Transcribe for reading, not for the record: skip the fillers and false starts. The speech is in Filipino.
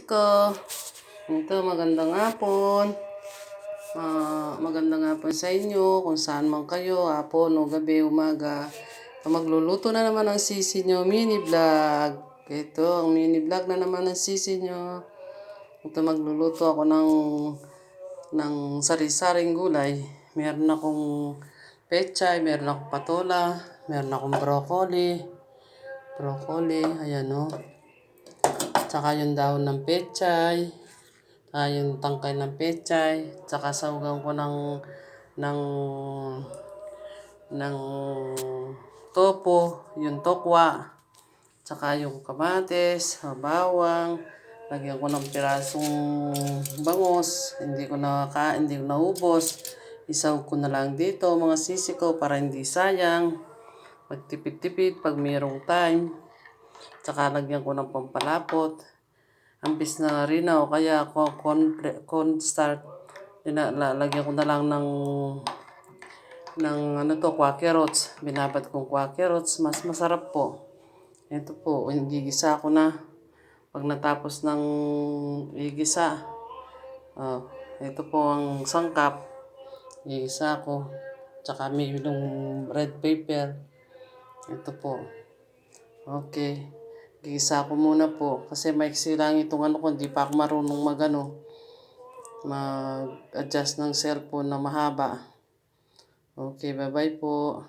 ko. Ito, magandang hapon. Magandang hapon sa inyo kung saan man kayo, hapon o gabi, umaga. Magluluto na naman ang sisi nyo, mini vlog. Ito, ang mini vlog na naman ang sisi nyo. Ito, magluluto ako ng sari-saring gulay. Meron akong pechay, meron akong patola, meron akong broccoli, ayan o. Tsaka yung dahon ng pechay, yung tangkay ng pechay, tsaka saugang ko ng topo, yung tokwa, tsaka yung kamatis, bawang, lagyan ko ng pirasong bangos, hindi ko naubos. Isaw ko na lang dito mga sisi ko para hindi sayang. Magtipid-tipid pag mayroong time. Tsaka lagyan ko ng pampalapot. Ambis na rina o kaya cornstarch. Lagyan ko na lang ng quakerots. Binabad kong quakerots. Mas masarap po. Ito po, gigisa ko na. Pag natapos ng igisa, ito po ang sangkap. Igisa ko. Tsaka may yung red pepper. Ito po. Okay. Gigisa ko muna po. Kasi maiksi lang itong ko. Hindi pa ako marunong mag-adjust ng cellphone na mahaba. Okay, bye-bye po.